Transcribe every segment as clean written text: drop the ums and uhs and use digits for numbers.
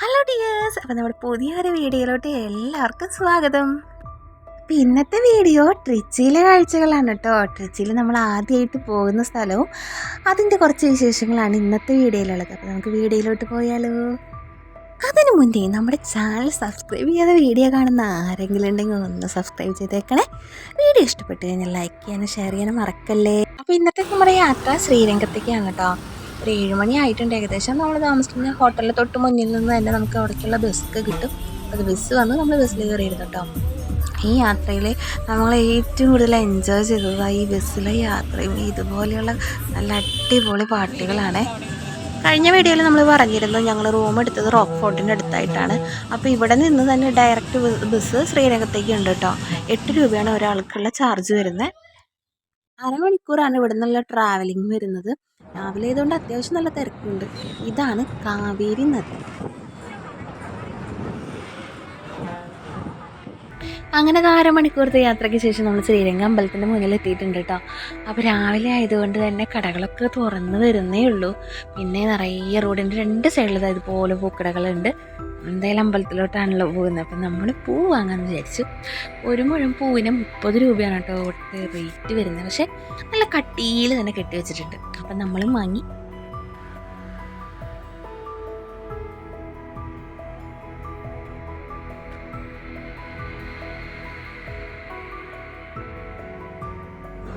Hello dears, അപ്പോൾ നമ്മുടെ പുതിയൊരു വീഡിയോയിലോട്ട് എല്ലാവർക്കും സ്വാഗതം. അപ്പോൾ ഇന്നത്തെ വീഡിയോ ട്രിച്ചിയിലെ കാഴ്ചകളാണ് കേട്ടോ. ട്രിച്ചിയിൽ നമ്മൾ ആദ്യമായിട്ട് പോകുന്ന സ്ഥലവും അതിൻ്റെ കുറച്ച് വിശേഷങ്ങളാണ് ഇന്നത്തെ വീഡിയോയിലുള്ളത്. അപ്പോൾ നമുക്ക് വീഡിയോയിലോട്ട് പോയാലോ. അതിനു മുന്നേ നമ്മുടെ ചാനൽ സബ്സ്ക്രൈബ് ചെയ്യാതെ വീഡിയോ കാണുന്ന ആരെങ്കിലും ഉണ്ടെങ്കിൽ ഒന്ന് സബ്സ്ക്രൈബ് ചെയ്തേക്കണേ. വീഡിയോ ഇഷ്ടപ്പെട്ട് കഴിഞ്ഞാൽ ലൈക്ക് ചെയ്യാനും ഷെയർ ചെയ്യാനും മറക്കല്ലേ. അപ്പോൾ ഇന്നത്തെ നമ്മുടെ യാത്ര ശ്രീരംഗത്തേക്കാണ് കേട്ടോ. ഒരു 7 മണി ആയിട്ടുണ്ട് ഏകദേശം. നമ്മൾ താമസിക്കുന്ന ഹോട്ടലിൽ തൊട്ട് മുന്നിൽ നിന്ന് തന്നെ നമുക്ക് അവിടേക്കുള്ള ബസ്സൊക്കെ കിട്ടും. അത് ബസ് വന്ന് നമ്മൾ ബസ്സിൽ കയറിയിരുന്നു കേട്ടോ. ഈ യാത്രയിൽ നമ്മൾ ഏറ്റവും കൂടുതൽ എൻജോയ് ചെയ്തത് ഈ ബസ്സിലെ യാത്രയും ഇതുപോലെയുള്ള നല്ല അടിപൊളി പാട്ടുകളാണ്. കഴിഞ്ഞ വീഡിയോയിൽ നമ്മൾ പറഞ്ഞിരുന്നു ഞങ്ങൾ റൂം എടുത്തത് റോക്ക് ഫോർട്ടിൻ്റെ അടുത്തായിട്ടാണ്. അപ്പോൾ ഇവിടെ നിന്ന് തന്നെ ഡയറക്റ്റ് ബസ് ശ്രീരംഗത്തേക്ക് ഉണ്ട് കേട്ടോ. 8 രൂപയാണ് ഒരാൾക്കുള്ള ചാർജ് വരുന്നത്. അരമണിക്കൂറാണ് ഇവിടെ നിന്നുള്ള ട്രാവലിംഗ് വരുന്നത്. രാവിലെ ആയതുകൊണ്ട് അത്യാവശ്യം നല്ല തിരക്കുണ്ട്. ഇതാണ് കാവേരി നദി. അങ്ങനെ 1/2 മണിക്കൂറത്തെ യാത്രയ്ക്ക് ശേഷം നമ്മൾ ശ്രീരംഗം അമ്പലത്തിൻ്റെ മുന്നിൽ എത്തിയിട്ടുണ്ട് കേട്ടോ. അപ്പോൾ രാവിലെ ആയതുകൊണ്ട് തന്നെ കടകളൊക്കെ തുറന്ന് വരുന്നേ ഉള്ളൂ. പിന്നെ നിറയെ റോഡിൻ്റെ 2 സൈഡിലും ഇതുപോലെ പൂക്കടകളുണ്ട്. എന്തായാലും അമ്പലത്തിലോട്ടാണല്ലോ പോകുന്നത്. അപ്പം നമ്മൾ പൂ വാങ്ങാമെന്ന് വിചാരിച്ചു. ഒരു മുഴം പൂവിന് 30 രൂപയാണ് കേട്ടോ റേറ്റ് വരുന്നത്. പക്ഷേ നല്ല കട്ടിയിൽ തന്നെ കെട്ടി വെച്ചിട്ടുണ്ട്. അപ്പം നമ്മളും വാങ്ങി.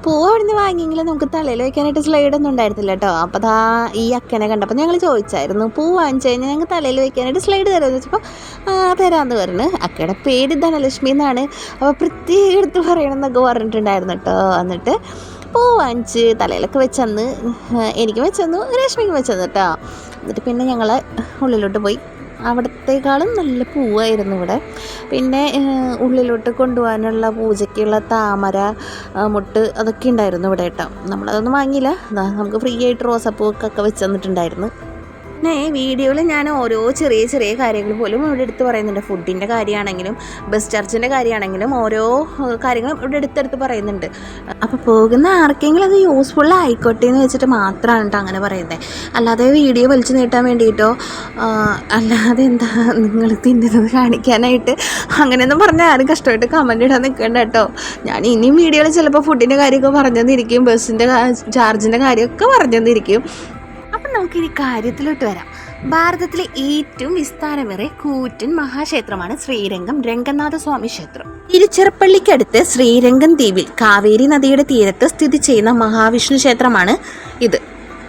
പൂ അവിടുന്ന് വാങ്ങിയെങ്കിലും നമുക്ക് തലയിൽ വയ്ക്കാനായിട്ട് സ്ലൈഡൊന്നും ഉണ്ടായിരുന്നില്ല കേട്ടോ. അപ്പോൾ അതാ ഈ അക്കനെ കണ്ടപ്പോൾ ഞങ്ങൾ ചോദിച്ചായിരുന്നു പൂ വാങ്ങിച്ചു കഴിഞ്ഞാൽ ഞങ്ങൾക്ക് തലയിൽ വയ്ക്കാനായിട്ട് സ്ലൈഡ് തരുമെന്ന് വെച്ചപ്പോൾ തരാമെന്ന് പറഞ്ഞു. അക്കയുടെ പേര് ധനലക്ഷ്മി എന്നാണ്. അപ്പോൾ പ്രത്യേകം എടുത്ത് പറയണമെന്നൊക്കെ പറഞ്ഞിട്ടുണ്ടായിരുന്നു കേട്ടോ. എന്നിട്ട് പൂ വാങ്ങിച്ച് തലയിലൊക്കെ വെച്ചന്ന് എനിക്ക് വെച്ചെന്നു, രശ്മിക്ക് വെച്ചെന്നു കേട്ടോ. എന്നിട്ട് പിന്നെ ഞങ്ങൾ ഉള്ളിലോട്ട് പോയി. അവിടത്തേക്കാളും നല്ല പൂവായിരുന്നു ഇവിടെ. പിന്നെ ഉള്ളിലോട്ട് കൊണ്ടുപോകാനുള്ള പൂജയ്ക്കുള്ള താമര മുട്ട് അതൊക്കെ ഉണ്ടായിരുന്നു ഇവിടെ കേട്ടോ. നമ്മളതൊന്നും വാങ്ങിയില്ല. നമുക്ക് ഫ്രീ ആയിട്ട് റോസാപ്പൂക്കൊക്കെ വെച്ച് തന്നിട്ടുണ്ടായിരുന്നു. പിന്നെ വീഡിയോയിൽ ഞാൻ ഓരോ ചെറിയ ചെറിയ കാര്യങ്ങൾ പോലും ഇവിടെ എടുത്ത് പറയുന്നുണ്ട്. ഫുഡിൻ്റെ കാര്യമാണെങ്കിലും ബസ് ചാർജിൻ്റെ കാര്യമാണെങ്കിലും ഓരോ കാര്യങ്ങളും ഇവിടെ എടുത്തെടുത്ത് പറയുന്നുണ്ട്. അപ്പോൾ പോകുന്ന ആർക്കെങ്കിലും അത് യൂസ്ഫുൾ ആയിക്കോട്ടെ എന്ന് വെച്ചിട്ട് മാത്രമാണ് കേട്ടോ അങ്ങനെ പറയുന്നത്. അല്ലാതെ വീഡിയോ വലിച്ചു നീട്ടാൻ വേണ്ടിയിട്ടോ അല്ലാതെ എന്താ നിങ്ങൾ തിന്നുന്നത് കാണിക്കാനായിട്ട് അങ്ങനെയൊന്നും പറഞ്ഞാൽ ആരും കഷ്ടമായിട്ട് കമൻറ്റ് ഇടാൻ നിൽക്കണ്ട കേട്ടോ. ഞാൻ ഇനിയും വീഡിയോയിൽ ചിലപ്പോൾ ഫുഡിൻ്റെ കാര്യമൊക്കെ പറഞ്ഞു തന്നിരിക്കും, ബസ്സിൻ്റെ ചാർജിൻ്റെ കാര്യമൊക്കെ പറഞ്ഞു തന്നിരിക്കും. അപ്പം നമുക്കിനി കാര്യത്തിലോട്ട് വരാം. ഭാരതത്തിലെ ഏറ്റവും വിസ്താരമേറിയ കൂറ്റൻ മഹാക്ഷേത്രമാണ് ശ്രീരംഗം രംഗനാഥസ്വാമി ക്ഷേത്രം. തിരുച്ചിറപ്പള്ളിക്കടുത്ത് ശ്രീരംഗം ദ്വീപിൽ കാവേരി നദിയുടെ തീരത്ത് സ്ഥിതി ചെയ്യുന്ന മഹാവിഷ്ണു ക്ഷേത്രമാണ് ഇത്.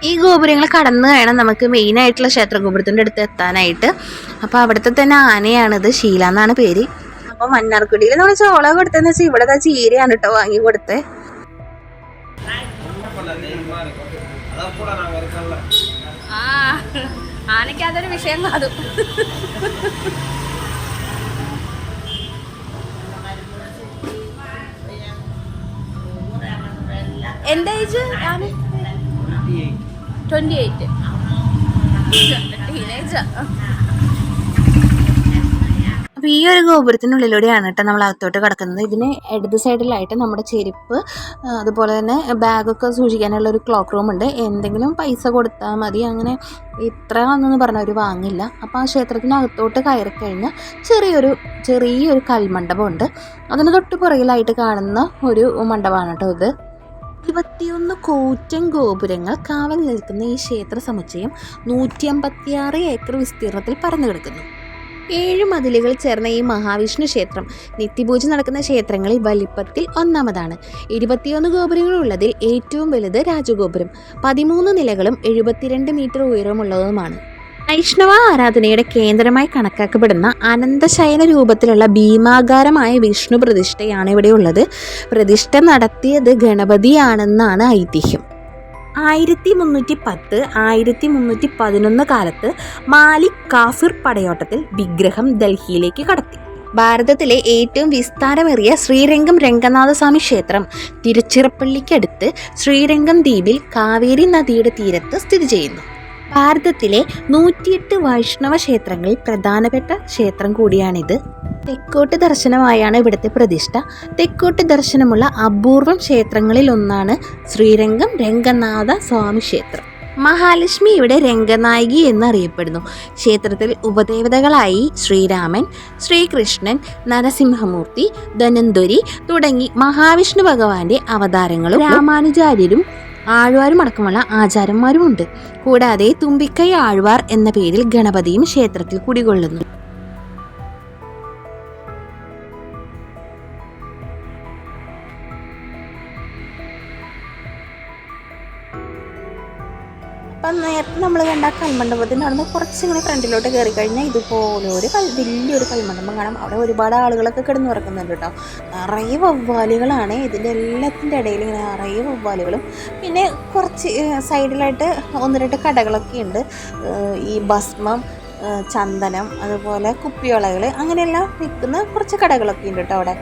ഈ ഗോപുരങ്ങൾ കടന്നു വേണം നമുക്ക് മെയിനായിട്ടുള്ള ക്ഷേത്ര ഗോപുരത്തിൻ്റെ അടുത്ത് എത്താനായിട്ട്. അപ്പോൾ അവിടുത്തെ തന്നെ ആനയാണിത്, ശീല എന്നാണ് പേര്. അപ്പോൾ മന്നാർക്കുടിയിൽ നമ്മൾ ചോള കൊടുത്തതെന്ന് വെച്ചാൽ ഇവിടെ ചീരയാണ് കേട്ടോ വാങ്ങി കൊടുത്തത്. ആനയ്ക്ക് അതൊരു വിഷയം കാതും. എന്താ ഏജ്? 28. ടീനേജാ. അപ്പോൾ ഈ ഒരു ഗോപുരത്തിനുള്ളിലൂടെയാണ് കേട്ടോ നമ്മൾ അകത്തോട്ട് കിടക്കുന്നത്. ഇതിന് ഇടത് സൈഡിലായിട്ട് നമ്മുടെ ചെരുപ്പ് അതുപോലെ തന്നെ ബാഗൊക്കെ സൂക്ഷിക്കാനുള്ള ഒരു ക്ലോക്ക് റൂം ഉണ്ട്. എന്തെങ്കിലും പൈസ കൊടുത്താൽ മതി. അങ്ങനെ ഇത്ര ഒന്നും പറഞ്ഞാൽ അവർ വാങ്ങില്ല. അപ്പോൾ ആ ക്ഷേത്രത്തിനകത്തോട്ട് കയറി കഴിഞ്ഞാൽ ചെറിയൊരു കൽമണ്ഡപമുണ്ട്. അതിന് തൊട്ട് പുറകിലായിട്ട് കാണുന്ന ഒരു മണ്ഡപമാണ് കേട്ടോ ഇത്. 21 കൂറ്റൻ ഗോപുരങ്ങൾ കാവൽ നിൽക്കുന്ന ഈ ക്ഷേത്ര സമുച്ചയം 156 ഏക്കർ വിസ്തീർണത്തിൽ പരന്നു കിടക്കുന്നു. 7 മതിലുകൾ ചേർന്ന ഈ മഹാവിഷ്ണു ക്ഷേത്രം നിത്യപൂജ നടക്കുന്ന ക്ഷേത്രങ്ങളിൽ വലിപ്പത്തിൽ ഒന്നാമതാണ്. 21 ഗോപുരങ്ങളുള്ളതിൽ ഏറ്റവും വലുത് രാജഗോപുരം. 13 നിലകളും 72 മീറ്റർ ഉയരമുള്ളതുമാണ്. വൈഷ്ണവ ആരാധനയുടെ കേന്ദ്രമായി കണക്കാക്കപ്പെടുന്ന അനന്തശയന രൂപത്തിലുള്ള ഭീമാകാരമായ വിഷ്ണു പ്രതിഷ്ഠയാണ് ഇവിടെയുള്ളത്. പ്രതിഷ്ഠ നടത്തിയത് ഗണപതിയാണെന്നാണ് ഐതിഹ്യം. 1310, 1311 കാലത്ത് മാലിക് കാഫിർ പടയോട്ടത്തിൽ വിഗ്രഹം ഡൽഹിയിലേക്ക് കടത്തി. ഭാരതത്തിലെ ഏറ്റവും വിസ്താരമേറിയ ശ്രീരംഗം രംഗനാഥസ്വാമി ക്ഷേത്രം തിരുച്ചിറപ്പള്ളിക്കടുത്ത് ശ്രീരംഗം ദ്വീപിൽ കാവേരി നദിയുടെ തീരത്ത് സ്ഥിതി ചെയ്യുന്നു. ഭാരതത്തിലെ 108 വൈഷ്ണവ ക്ഷേത്രങ്ങളിൽ പ്രധാനപ്പെട്ട ക്ഷേത്രം കൂടിയാണിത്. തെക്കോട്ട് ദർശനമായാണ് ഇവിടുത്തെ പ്രതിഷ്ഠ. തെക്കോട്ട് ദർശനമുള്ള അപൂർവം ക്ഷേത്രങ്ങളിൽ ഒന്നാണ് ശ്രീരംഗം രംഗനാഥ സ്വാമി ക്ഷേത്രം. മഹാലക്ഷ്മി ഇവിടെ രംഗനായികി എന്നറിയപ്പെടുന്നു. ക്ഷേത്രത്തിൽ ഉപദേവതകളായി ശ്രീരാമൻ, ശ്രീകൃഷ്ണൻ, നരസിംഹമൂർത്തി, ധന്വന്തരി തുടങ്ങി മഹാവിഷ്ണു ഭഗവാന്റെ അവതാരങ്ങളും രാമാനുജാര്യരും ആഴ്വാരും അടക്കമുള്ള ആചാരന്മാരുമുണ്ട്. കൂടാതെ തുമ്പിക്കൈ ആഴ്വാർ എന്ന പേരിൽ ഗണപതിയും ക്ഷേത്രത്തിൽ കുടികൊള്ളുന്നു. അപ്പം നേരത്തെ നമ്മൾ കണ്ട കൽമണ്ഡപത്തിൽ നടന്ന് കുറച്ചിങ്ങനെ ഫ്രണ്ടിലോട്ട് കയറി കഴിഞ്ഞാൽ ഇതുപോലെ ഒരു വലിയൊരു കൽമണ്ഡപം കാണാം. അവിടെ ഒരുപാട് ആളുകളൊക്കെ കിടന്നുറക്കുന്നുണ്ട് കേട്ടോ. നിറയെ വവ്വാലുകളാണ്. ഇതിൻ്റെ എല്ലാത്തിൻ്റെ ഇടയിൽ ഇങ്ങനെ നിറയെ വവ്വാലുകളും പിന്നെ കുറച്ച് സൈഡിലായിട്ട് 1-2 കടകളൊക്കെ ഉണ്ട്. ഈ ഭസ്മം, ചന്ദനം, അതുപോലെ കുപ്പിവളകൾ അങ്ങനെയെല്ലാം വിൽക്കുന്ന കുറച്ച് കടകളൊക്കെ ഉണ്ട് കേട്ടോ അവിടെ.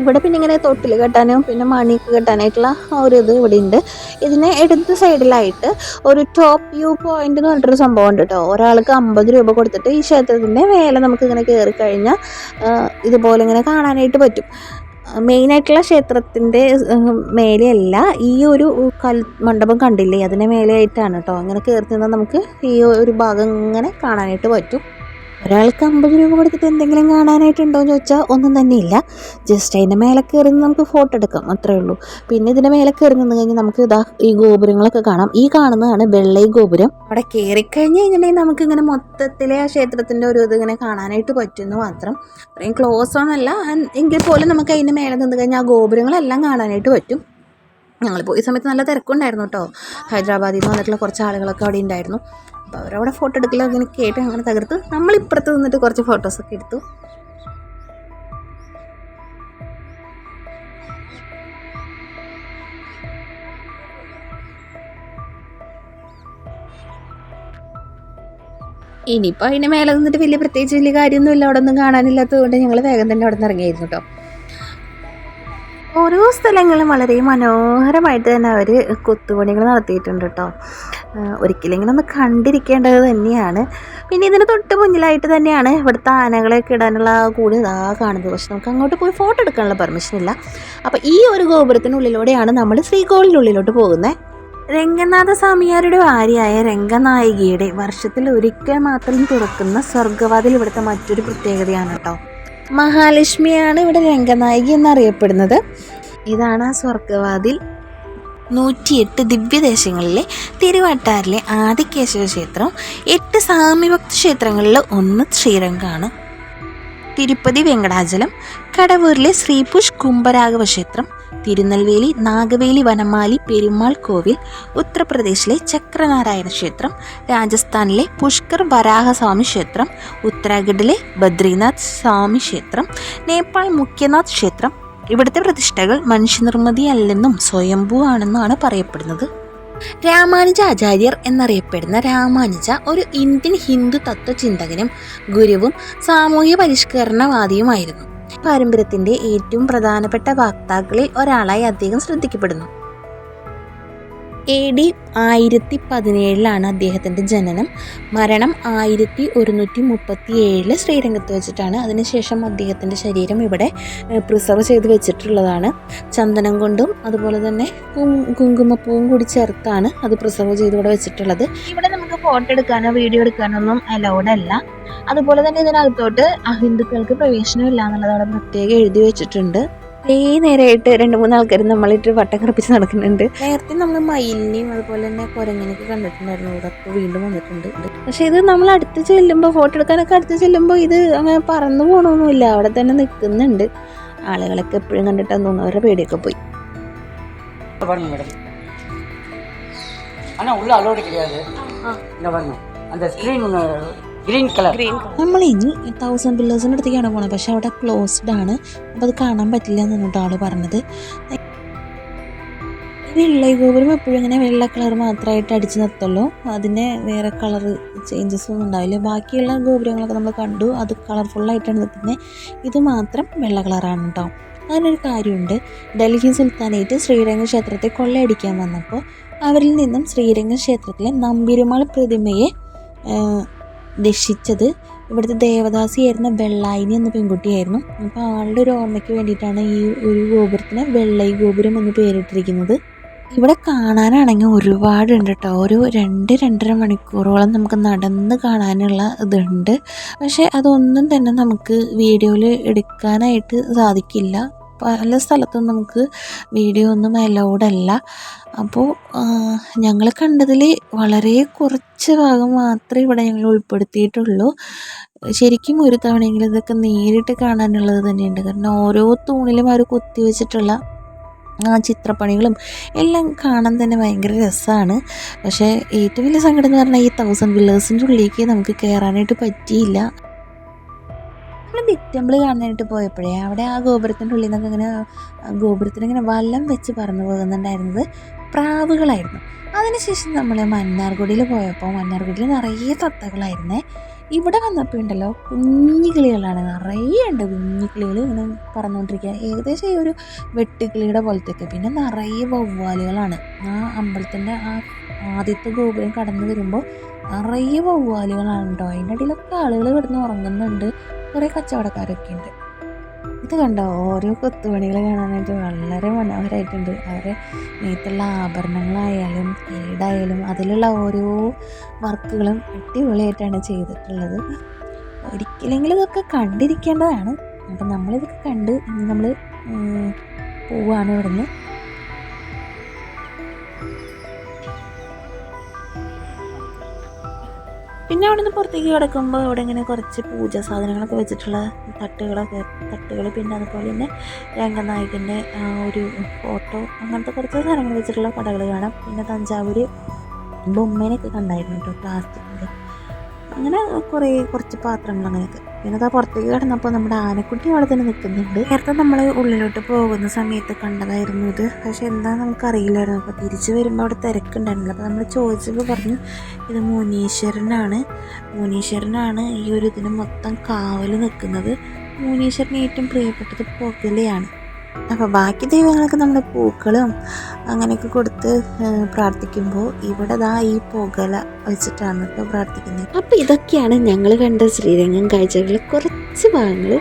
ഇവിടെ പിന്നെ ഇങ്ങനെ തൊട്ടിൽ കെട്ടാനും പിന്നെ മണിക്ക് കെട്ടാനായിട്ടുള്ള ഒരു ഇത് ഇവിടെ ഉണ്ട്. ഇതിന് ഇടത് സൈഡിലായിട്ട് ഒരു ടോപ്പ് വ്യൂ പോയിന്റ് എന്ന് പറഞ്ഞിട്ടൊരു സംഭവം ഉണ്ട് കേട്ടോ. ഒരാൾക്ക് 50 രൂപ കൊടുത്തിട്ട് ഈ ക്ഷേത്രത്തിൻ്റെ മേലെ നമുക്ക് ഇങ്ങനെ കയറി കഴിഞ്ഞാൽ ഇതുപോലെ ഇങ്ങനെ കാണാനായിട്ട് പറ്റും. മെയിനായിട്ടുള്ള ക്ഷേത്രത്തിൻ്റെ മേലെയല്ല, ഈ ഒരു മണ്ഡപം കണ്ടില്ലേ അതിൻ്റെ മേലെയായിട്ടാണ് കേട്ടോ. അങ്ങനെ കയറി നിന്നാൽ നമുക്ക് ഈ ഒരു ഭാഗം ഇങ്ങനെ കാണാനായിട്ട് പറ്റും. ഒരാൾക്ക് 50 രൂപ കൊടുത്തിട്ട് എന്തെങ്കിലും കാണാനായിട്ടുണ്ടോ എന്ന് ചോദിച്ചാൽ ഒന്നും തന്നെ ഇല്ല. ജസ്റ്റ് അതിൻ്റെ മേലെ കയറി നമുക്ക് ഫോട്ടോ എടുക്കാം, അത്രേ ഉള്ളൂ. പിന്നെ ഇതിൻ്റെ മേലെ കയറി നിന്ന് കഴിഞ്ഞാൽ നമുക്ക് ഇതാ ഈ ഗോപുരങ്ങളൊക്കെ കാണാം. ഈ കാണുന്നതാണ് വെള്ളൈ ഗോപുരം. അവിടെ കയറിക്കഴിഞ്ഞ് കഴിഞ്ഞിട്ടുണ്ടെങ്കിൽ നമുക്ക് ഇങ്ങനെ മൊത്തത്തിലെ ആ ക്ഷേത്രത്തിൻ്റെ ഒരു ഇത് ഇങ്ങനെ കാണാനായിട്ട് പറ്റുമെന്ന് മാത്രം. അത്രയും ക്ലോസ് ഒന്നല്ല, എങ്കിൽ പോലും നമുക്ക് അതിൻ്റെ മേലെ നിന്ന് കഴിഞ്ഞാൽ ആ ഗോപുരങ്ങളെല്ലാം കാണാനായിട്ട് പറ്റും. ഞങ്ങൾ പോയ സമയത്ത് നല്ല തിരക്കുണ്ടായിരുന്നു കേട്ടോ. ഹൈദരാബാദിൽ നിന്ന് വന്നിട്ടുള്ള കുറച്ച് ആളുകളൊക്കെ അവിടെ ഉണ്ടായിരുന്നു. അപ്പോൾ അവരവിടെ ഫോട്ടോ എടുക്കലൊക്കെ ഇങ്ങനെ കേട്ട് അങ്ങനെ തകർത്ത് നമ്മളിപ്പുറത്ത് നിന്നിട്ട് കുറച്ച് ഫോട്ടോസൊക്കെ എടുത്തു. ഇനിയിപ്പോൾ അതിൻ്റെ മേലെ നിന്നിട്ട് പ്രത്യേകിച്ച് വലിയ കാര്യമൊന്നുമില്ല, അവിടെ ഒന്നും കാണാനില്ലാത്തത് കൊണ്ട് ഞങ്ങൾ വേഗം തന്നെ അവിടെ നിന്ന് ഇറങ്ങിയായിരുന്നു കേട്ടോ. ഓരോ സ്ഥലങ്ങളും വളരെ മനോഹരമായിട്ട് തന്നെ അവർ കൊത്തുപണികൾ നടത്തിയിട്ടുണ്ട് കേട്ടോ. ഒരിക്കലെങ്കിലും ഒന്ന് കണ്ടിരിക്കേണ്ടത് തന്നെയാണ്. പിന്നെ ഇതിന് തൊട്ട് മുന്നിലായിട്ട് തന്നെയാണ് ഇവിടുത്തെ ആനകളെയൊക്കെ ഇടാനുള്ള കൂടി ഇതാ കാണുന്നത്. പക്ഷെ നമുക്ക് അങ്ങോട്ട് പോയി ഫോട്ടോ എടുക്കാനുള്ള പെർമിഷൻ ഇല്ല. അപ്പോൾ ഈ ഒരു ഗോപുരത്തിനുള്ളിലൂടെയാണ് നമ്മൾ ശ്രീകോവിലിനുള്ളിലോട്ട് പോകുന്നത്. രംഗനാഥ സ്വാമിയാരുടെ ഭാര്യയായ രംഗനായികയുടെ വർഷത്തിൽ ഒരിക്കൽ മാത്രം തുറക്കുന്ന സ്വർഗ്ഗവാതിൽ ഇവിടുത്തെ മറ്റൊരു പ്രത്യേകതയാണ് കേട്ടോ. മഹാലക്ഷ്മിയാണ് ഇവിടെ രംഗനായിക എന്നറിയപ്പെടുന്നത്. ഇതാണ് ആ സ്വർഗ്ഗവാതിൽ. 108 ദിവ്യദേശങ്ങളിലെ തിരുവട്ടാറിലെ ആദികേശവ ക്ഷേത്രം 8 സ്വാമിഭക്ത ക്ഷേത്രങ്ങളിൽ ഒന്ന് ശ്രീരംഗാണ്. തിരുപ്പതി വെങ്കടാചലം, കടവൂരിലെ ശ്രീപുഷ് കുംഭരാഘവ ക്ഷേത്രം, തിരുനെൽവേലി നാഗവേലി വനമാലി പെരുമാൾ കോവിൽ, ഉത്തർപ്രദേശിലെ ചക്രനാരായണ ക്ഷേത്രം, രാജസ്ഥാനിലെ പുഷ്കർ വരാഹസ്വാമി ക്ഷേത്രം, ഉത്തരാഖണ്ഡിലെ ബദ്രിനാഥ് സ്വാമി ക്ഷേത്രം, നേപ്പാൾ മുഖ്യനാഥ് ക്ഷേത്രം. ഇവിടുത്തെ പ്രതിഷ്ഠകൾ മനുഷ്യനിർമ്മിതിയല്ലെന്നും സ്വയംഭൂ ആണെന്നാണ് പറയപ്പെടുന്നത്. രാമാനുജാചാര്യർ എന്നറിയപ്പെടുന്ന രാമാനുജ ഒരു ഇന്ത്യൻ ഹിന്ദു തത്വചിന്തകനും ഗുരുവും സാമൂഹ്യ പരിഷ്കരണവാദിയുമായിരുന്നു. പാരമ്പര്യത്തിൻ്റെ ഏറ്റവും പ്രധാനപ്പെട്ട വക്താക്കളിൽ ഒരാളായി അദ്ദേഹം ശ്രദ്ധിക്കപ്പെടുന്നു. AD 1017 അദ്ദേഹത്തിൻ്റെ ജനനം. മരണം 1137 ശ്രീരംഗത്ത് വെച്ചിട്ടാണ്. അതിനുശേഷം അദ്ദേഹത്തിൻ്റെ ശരീരം ഇവിടെ പ്രിസർവ് ചെയ്ത് വെച്ചിട്ടുള്ളതാണ്. ചന്ദനം കൊണ്ടും അതുപോലെ തന്നെ കുങ്കുമപ്പൂവും കൂടി ചേർത്താണ് അത് പ്രിസർവ് ചെയ്ത് ഇവിടെ വെച്ചിട്ടുള്ളത്. ഇവിടെ നമുക്ക് ഫോട്ടോ എടുക്കാനോ വീഡിയോ എടുക്കാനോ ഒന്നും അലൗഡ് അല്ല. അതുപോലെ തന്നെ ഇതിനകത്തോട്ട് അഹിന്ദുക്കൾക്ക് പ്രവേശനമില്ല എന്നുള്ളത് അവിടെ പ്രത്യേകം എഴുതി വെച്ചിട്ടുണ്ട്. നേരെയായിട്ട് 2-3 ആൾക്കാർ നമ്മളിട്ട് വട്ടം കറപ്പിച്ച് നടക്കുന്നുണ്ട്. നേരത്തെ നമ്മൾ മയിലിനെയും അതുപോലെ തന്നെ കുരങ്ങനെയൊക്കെ കണ്ടിട്ടുണ്ടായിരുന്നു. ഇതൊക്കെ വീണ്ടും വന്നിട്ടുണ്ട്. പക്ഷെ ഇത് നമ്മൾ അടുത്ത് ചെല്ലുമ്പോൾ ഫോട്ടോ എടുക്കാനൊക്കെ അടുത്ത് ചെല്ലുമ്പോൾ ഇത് അങ്ങനെ പറന്നു പോകണമൊന്നുമില്ല, അവിടെ തന്നെ നിൽക്കുന്നുണ്ട്. ആളുകളൊക്കെ എപ്പോഴും കണ്ടിട്ടാന്ന് തോന്നുന്നു അവരുടെ പേടിയൊക്കെ പോയി. നമ്മൾ ഇനി 1000 പില്ലേഴ്സിൻ്റെ അടുത്തേക്കാണ് പോണത്. പക്ഷെ അവിടെ ക്ലോസ്ഡ് ആണ്, അപ്പോൾ അത് കാണാൻ പറ്റില്ല എന്നാണ് ആള് പറഞ്ഞത്. വെള്ള ഗോപുരം എപ്പോഴും ഇങ്ങനെ വെള്ള കളർ മാത്രമായിട്ട് അടിച്ച് നിർത്തുള്ളൂ, അതിന് വേറെ കളർ ചേഞ്ചസ് ഒന്നും ഉണ്ടാവില്ല. ബാക്കിയുള്ള ഗോപുരങ്ങളൊക്കെ നമ്മൾ കണ്ടു, അത് കളർഫുള്ളായിട്ടാണ് നിൽക്കുന്നത്. ഇത് മാത്രം വെള്ള കളറാണ് കേട്ടോ. അങ്ങനൊരു കാര്യമുണ്ട്, ഡൽഹി സുൽത്താനേറ്റ് ശ്രീരംഗ ക്ഷേത്രത്തെ കൊള്ളയടിക്കാൻ വന്നപ്പോൾ അവരിൽ നിന്നും ശ്രീരംഗ ക്ഷേത്രത്തിലെ നമ്പിരുമാൾ പ്രതിമയെ രക്ഷിച്ചത് ഇവിടുത്തെ ദേവദാസിയായിരുന്ന വെള്ളായിനി എന്ന പെൺകുട്ടിയായിരുന്നു. അപ്പോൾ ആളുടെ ഒരു ഓർമ്മയ്ക്ക് വേണ്ടിയിട്ടാണ് ഈ ഒരു ഗോപുരത്തിന് വെള്ളൈ ഗോപുരം എന്ന് പേരിട്ടിരിക്കുന്നത്. ഇവിടെ കാണാനാണെങ്കിൽ ഒരുപാടുണ്ട് കേട്ടോ. ഒരു 2-2.5 മണിക്കൂറോളം നമുക്ക് നടന്ന് കാണാനുള്ള ഇതുണ്ട്. പക്ഷേ അതൊന്നും തന്നെ നമുക്ക് വീഡിയോയിൽ എടുക്കാനായിട്ട് സാധിക്കില്ല. പല സ്ഥലത്തും നമുക്ക് വീഡിയോ ഒന്നും അലൗഡ് അല്ല. അപ്പോൾ ഞങ്ങൾ കണ്ടതിൽ വളരെ കുറച്ച് ഭാഗം മാത്രമേ ഇവിടെ ഞങ്ങൾ ഉൾപ്പെടുത്തിയിട്ടുള്ളൂ. ശരിക്കും ഒരു തവണയെങ്കിലും ഇതൊക്കെ നേരിട്ട് കാണാനുള്ളത് തന്നെയുണ്ട്. കാരണം ഓരോ തൂണിലും അവർ കൊത്തി വെച്ചിട്ടുള്ള ചിത്രപ്പണികളും എല്ലാം കാണാൻ തന്നെ ഭയങ്കര രസമാണ്. പക്ഷേ ഏറ്റവും വലിയ സങ്കടം എന്ന് പറഞ്ഞാൽ ഈ 1000 പില്ലേഴ്സിൻ്റെ ഉള്ളിലേക്ക് നമുക്ക് കയറാനായിട്ട് പറ്റിയില്ല. നമ്മൾ ബിഗ് ടെമ്പിൾ കാണാനായിട്ട് പോയപ്പോഴേ അവിടെ ആ ഗോപുരത്തിൻ്റെ ഉള്ളിൽ നിന്നൊക്കെ ഇങ്ങനെ ഗോപുരത്തിനിങ്ങനെ വലം വെച്ച് പറന്നു പോകുന്നുണ്ടായിരുന്നത് പ്രാവുകളായിരുന്നു. അതിനുശേഷം നമ്മൾ മന്നാർഗുഡിയിൽ പോയപ്പോൾ മന്നാർഗുഡിയിൽ നിറയെ തത്തകളായിരുന്നേ. ഇവിടെ വന്നപ്പോൾ ഉണ്ടല്ലോ കുഞ്ഞു കിളികളാണ്, നിറയെ ഉണ്ട് കുഞ്ഞു കിളികൾ ഇങ്ങനെ പറന്നുകൊണ്ടിരിക്കുക. ഏകദേശം ഈ ഒരു വെട്ടുകിളിയുടെ പോലത്തെയൊക്കെ. പിന്നെ നിറയെ വവ്വാലുകളാണ്. ആ അമ്പലത്തിൻ്റെ ആ ആദ്യത്തെ ഗോപുരം കടന്നു വരുമ്പോൾ നിറയെ വവ്വാലുകളാണ് കേട്ടോ. അതിൻ്റെ ഇടയിലൊക്കെ ആളുകൾ കിടന്ന് ഉറങ്ങുന്നുണ്ട്, കുറേ കച്ചവടക്കാരൊക്കെ ഉണ്ട്. ഇത് കണ്ടോ, ഓരോ കൊത്തുപണികൾ കാണാനായിട്ട് വളരെ മനോഹരമായിട്ടുണ്ട്. അവരെ നെയ്ത്തുള്ള ആഭരണങ്ങളായാലും ഏടായാലും അതിലുള്ള ഓരോ വർക്കുകളും അടിപൊളിയായിട്ടാണ് ചെയ്തിട്ടുള്ളത്. ഒരിക്കലെങ്കിലും ഇതൊക്കെ കണ്ടിരിക്കേണ്ടതാണ്. അപ്പം നമ്മളിതൊക്കെ കണ്ട് ഇനി നമ്മൾ പോവുകയാണ് ഇവിടുന്ന്. പിന്നെ അവിടെ നിന്ന് പുറത്തേക്ക് കിടക്കുമ്പോൾ ഇവിടെ ഇങ്ങനെ കുറച്ച് പൂജാ സാധനങ്ങളൊക്കെ വെച്ചിട്ടുള്ള തട്ടുകൾ, പിന്നെ അതുപോലെ തന്നെ രംഗനായകൻ്റെ ഒരു ഫോട്ടോ, അങ്ങനത്തെ കുറച്ച് സാധനങ്ങൾ വെച്ചിട്ടുള്ള കടകൾ കാണാം. പിന്നെ തഞ്ചാവൂർ ബൊമ്മേനൊക്കെ കണ്ടായിരുന്നു കേട്ടോ, പ്ലാസ്റ്റിക്കിൻ്റെ. അങ്ങനെ കുറച്ച് പാത്രങ്ങൾ അങ്ങനെയൊക്കെ. പിന്നെ അതാ പുറത്തേക്ക് കിടന്നപ്പോൾ നമ്മുടെ ആനക്കുട്ടി അവിടെ തന്നെ നിൽക്കുന്നുണ്ട്. നേരത്തെ നമ്മൾ ഉള്ളിലോട്ട് പോകുന്ന സമയത്ത് കണ്ടതായിരുന്നു ഇത്. പക്ഷെ എന്താണെന്ന് നമുക്കറിയില്ലായിരുന്നു. അപ്പോൾ തിരിച്ച് വരുമ്പോൾ അവിടെ തിരക്കുണ്ടായിരുന്നില്ല. അപ്പോൾ നമ്മൾ ചോദിച്ചപ്പോൾ പറഞ്ഞു ഇത് മുനീശ്വരനാണ് ഈ ഒരു ഇതിന് മൊത്തം കാവൽ നിൽക്കുന്നത്. മുനീശ്വരന് ഏറ്റവും പ്രിയപ്പെട്ടത് പുകലയാണ്. അപ്പോൾ ബാക്കി ദൈവങ്ങൾക്ക് നമ്മൾ പൂക്കളും അങ്ങനെയൊക്കെ കൊടുത്ത് പ്രാർത്ഥിക്കുമ്പോൾ ഇവിടെ ഈ പുകല വെച്ചിട്ടാണ് ഇപ്പോൾ പ്രാർത്ഥിക്കുന്നത്. അപ്പോൾ ഇതൊക്കെയാണ് ഞങ്ങൾ കണ്ട ശ്രീരംഗം കാഴ്ചകളിൽ കുറച്ച് ഭാഗങ്ങൾ.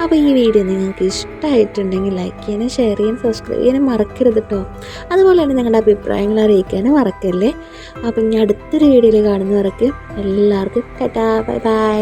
അപ്പോൾ ഈ വീഡിയോ നിങ്ങൾക്ക് ഇഷ്ടമായിട്ടുണ്ടെങ്കിൽ ലൈക്ക് ചെയ്യാനും ഷെയർ ചെയ്യാനും സബ്സ്ക്രൈബ് ചെയ്യാനും മറക്കരുത് കേട്ടോ. അതുപോലെ തന്നെ നിങ്ങളുടെ അഭിപ്രായങ്ങൾ അറിയിക്കാനും മറക്കല്ലേ. അപ്പം ഇനി അടുത്തൊരു വീഡിയോയിൽ കാണുന്നവർക്ക് എല്ലാവർക്കും ടാറ്റാ, ബൈ ബൈ.